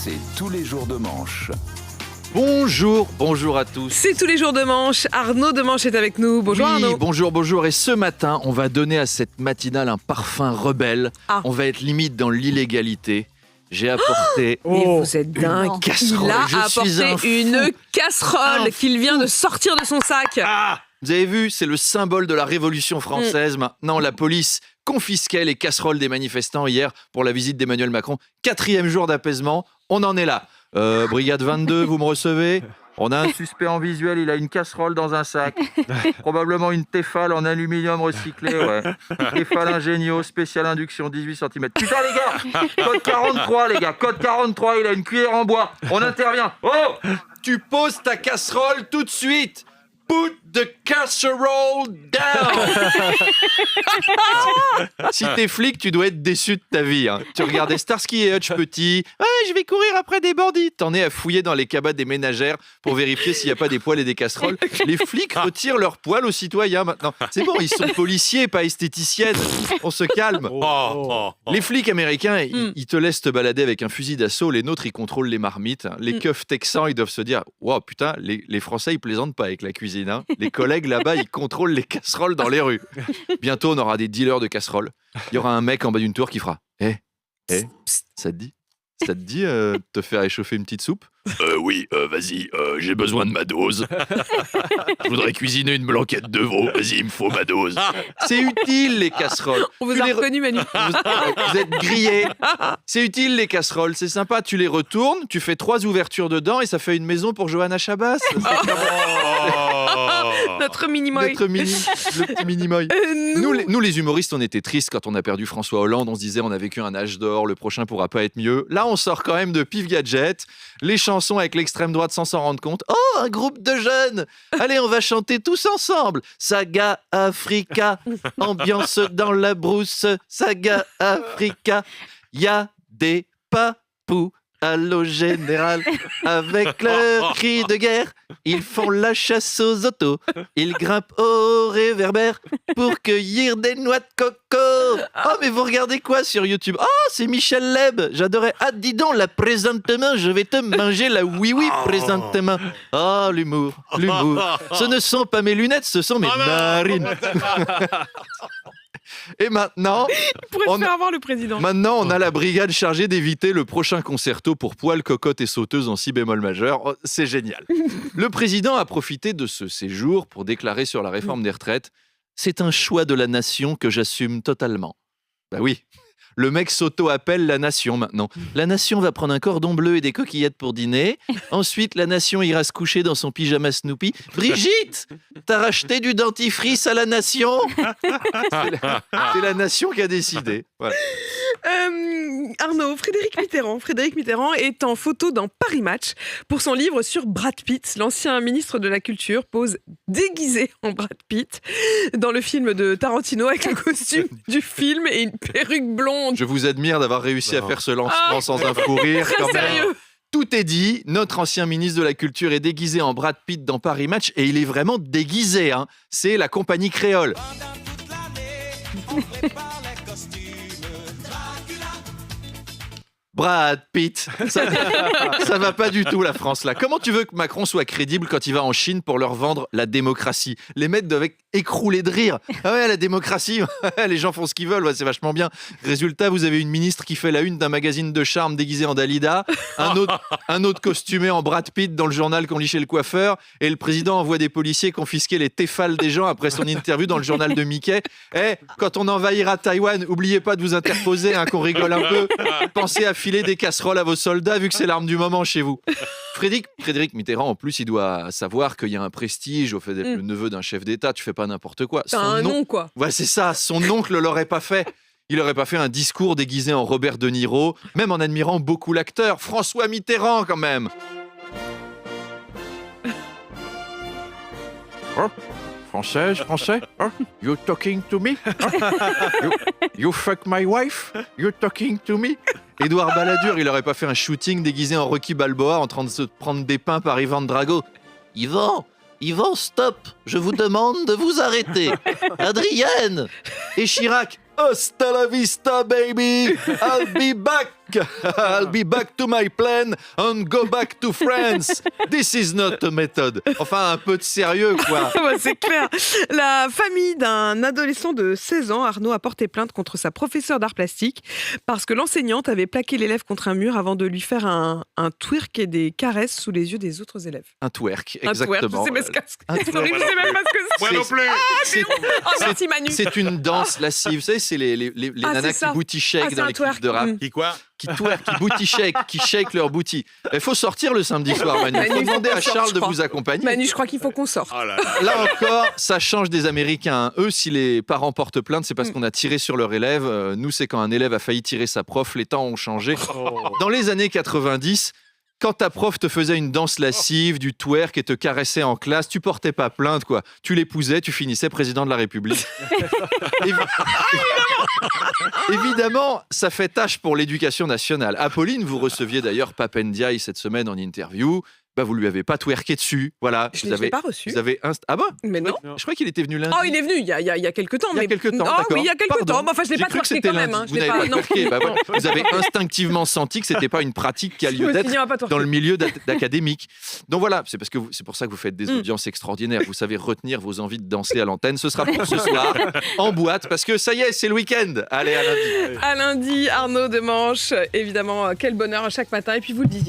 C'est tous les jours de manche. Bonjour à tous. C'est tous les jours de manche. Arnaud de Manche est avec nous. Bonjour Oui, Arnaud. bonjour. Et ce matin, on va donner à cette matinale un parfum rebelle. Ah. On va être limite dans l'illégalité. J'ai apporté Mais vous êtes dingue. une casserole. Il a Je suis un apporté une casserole qu'il vient de sortir de son sac. Vous avez vu, c'est le symbole de la Révolution française. Maintenant, la police confisquait les casseroles des manifestants hier pour la visite d'Emmanuel Macron. 4e jour d'apaisement, on en est là. Brigade 22, vous me recevez ? On a un suspect en visuel, il a une casserole dans un sac. Probablement une Tefal en aluminium recyclé, ouais. Tefal Ingenio, spéciale induction, 18 cm. Putain les gars, code 43 les gars, code 43, il a une cuillère en bois. On intervient. Oh, tu poses ta casserole tout de suite. Put the casserole down. Si t'es flic, tu dois être déçu de ta vie. Hein. Tu regardais Starsky et Hutch petit. Ouais, je vais courir après des bandits. T'en es à fouiller dans les cabanes des ménagères pour vérifier s'il n'y a pas des poils et des casseroles. Les flics retirent leurs poils aux citoyens maintenant. C'est bon, ils sont policiers, pas esthéticiennes. On se calme. Les flics américains, ils te laissent te balader avec un fusil d'assaut. Les nôtres, ils contrôlent les marmites. Les keufs texans, ils doivent se dire « Wow, putain, les Français, ils plaisantent pas avec la cuisine. Hein. Les collègues là-bas, ils contrôlent les casseroles dans les rues. » Bientôt, on aura des dealers de casseroles. Il y aura un mec en bas d'une tour qui fera « ça te dit ? Ça te dit de te faire échauffer une petite soupe ? Oui, vas-y, j'ai besoin de ma dose. Je voudrais cuisiner une blanquette de veau. Vas-y, il me faut ma dose. C'est utile, les casseroles. On vous a reconnu, Manu. Vous êtes grillés. C'est utile, les casseroles. C'est sympa. Tu les retournes, tu fais 3 ouvertures dedans et ça fait une maison pour Johanna Chabas. Notre mini-moy. Le petit mini-moy. Nous, les humoristes, on était tristes quand on a perdu François Hollande. On se disait, on a vécu un âge d'or, le prochain pourra pas être mieux. Là, on sort quand même de Pif Gadget. Les chansons avec l'extrême droite sans s'en rendre compte. Oh, un groupe de jeunes. Allez, on va chanter tous ensemble. Saga Africa, ambiance dans la brousse. Saga Africa, y a des papous. Allô général, avec leur cri de guerre, ils font la chasse aux autos, ils grimpent au réverbère pour cueillir des noix de coco. Oh mais vous regardez quoi sur YouTube ? Oh c'est Michel Leb, j'adorais. Ah dis donc la présentement, je vais te manger la oui présentement. Oh l'humour. Ce ne sont pas mes lunettes, ce sont mes narines. Et maintenant, On faire avoir le président. Maintenant, on a la brigade chargée d'éviter le prochain concerto pour poils, cocottes et sauteuses en si bémol majeur. Oh, c'est génial. Le président a profité de ce séjour pour déclarer sur la réforme des retraites « C'est un choix de la nation que j'assume totalement ». Bah oui, le mec s'auto-appelle la nation maintenant. La nation va prendre un cordon bleu et des coquillettes pour dîner. Ensuite, la nation ira se coucher dans son pyjama Snoopy. Brigitte, t'as racheté du dentifrice à la nation ? C'est la nation qui a décidé. Voilà. Arnaud, Frédéric Mitterrand est en photo dans Paris Match pour son livre sur Brad Pitt. L'ancien ministre de la Culture pose déguisé en Brad Pitt dans le film de Tarantino avec le costume du film et une perruque blonde. Je vous admire d'avoir réussi à faire ce lancement sans un fou rire. Très quand même. sérieux. Tout est dit, notre ancien ministre de la Culture est déguisé en Brad Pitt dans Paris Match et il est vraiment déguisé. Hein. C'est la compagnie créole. Brad Pitt, ça va pas du tout la France là. Comment tu veux que Macron soit crédible quand il va en Chine pour leur vendre la démocratie ? Les mecs doivent écrouler de rire. Ah ouais, la démocratie, les gens font ce qu'ils veulent, ouais, c'est vachement bien. Résultat, vous avez une ministre qui fait la une d'un magazine de charme déguisé en Dalida, un autre costumé en Brad Pitt dans le journal qu'on lit chez le coiffeur, et le président envoie des policiers confisquer les Tefal des gens après son interview dans le journal de Mickey. Quand on envahira Taïwan, oubliez pas de vous interposer, hein, qu'on rigole un peu. Pensez à filer des casseroles à vos soldats, vu que c'est l'arme du moment chez vous. Frédéric Mitterrand, en plus, il doit savoir qu'il y a un prestige au fait d'être le neveu d'un chef d'État. Tu fais pas n'importe quoi. T'as un nom, quoi. Ouais, c'est ça. Son oncle l'aurait pas fait. Il aurait pas fait un discours déguisé en Robert De Niro, même en admirant beaucoup l'acteur. François Mitterrand, quand même. Oh, français? Oh, you talking to me? Oh, you fuck my wife? You talking to me? Édouard Balladur, il aurait pas fait un shooting déguisé en Rocky Balboa en train de se prendre des pains par Ivan Drago. Yvan, stop, je vous demande de vous arrêter. Adrienne et Chirac, hasta la vista, baby, I'll be back. I'll be back to my plan and go back to France. This is not a method. Enfin, un peu de sérieux, quoi. C'est clair. La famille d'un adolescent de 16 ans, Arnaud, a porté plainte contre sa professeure d'art plastique parce que l'enseignante avait plaqué l'élève contre un mur avant de lui faire un twerk et des caresses sous les yeux des autres élèves. Un twerk, Un twerk, exactement. je sais pas ce que Un c'est. twerk. Je sais même pas ce que c'est. Moi non plus. C'est- Oh, merci Manu. C'est une danse lascive. Vous savez, c'est les Ah, nanas c'est ça. qui booty shake Ah, c'est dans un les clips twerk. de rap. Qui quoi? Qui twerk, qui booty shake, qui shake leur booty. Il faut sortir le samedi soir, Manu. Il faut Manu, demander faut à qu'on sorte, Charles je de crois. vous accompagner. Manu, je crois qu'il faut qu'on sorte. Oh là là. Là encore, ça change des Américains. Eux, si les parents portent plainte, c'est parce qu'on a tiré sur leur élève. Nous, c'est quand un élève a failli tirer sa prof. Les temps ont changé. Dans les années 90, quand ta prof te faisait une danse lascive, du twerk et te caressait en classe, tu portais pas plainte, quoi. Tu l'épousais, tu finissais président de la République. Évidemment, ça fait tâche pour l'éducation nationale. Apolline, vous receviez d'ailleurs Papendiaï cette semaine en interview. Bah, vous lui avez pas twerké dessus. Voilà. Je ne l'ai pas reçu. Vous avez ah bon? Mais non. Je crois qu'il était venu lundi. Oh, il est venu il y a quelques temps. Il y a quelques temps, Oh d'accord. oui, il y a quelques Pardon. temps. Mais enfin, je l'ai J'ai pas cru que twerké c'était quand même. lundi. Hein. Je Vous l'ai n'avez pas. pas Non. twerké. Bah, voilà. Vous avez instinctivement senti que c'était pas une pratique qui a Je lieu me suis d'être dit, on va pas twerker. dans le milieu d'académique. Donc voilà, c'est pour ça que vous faites des audiences extraordinaires. Vous savez retenir vos envies de danser à l'antenne. Ce sera pour ce soir en boîte parce que ça y est, c'est le week-end. Allez, à lundi. À lundi, Arnaud Demanche. Évidemment, quel bonheur chaque matin. Et puis vous le disiez.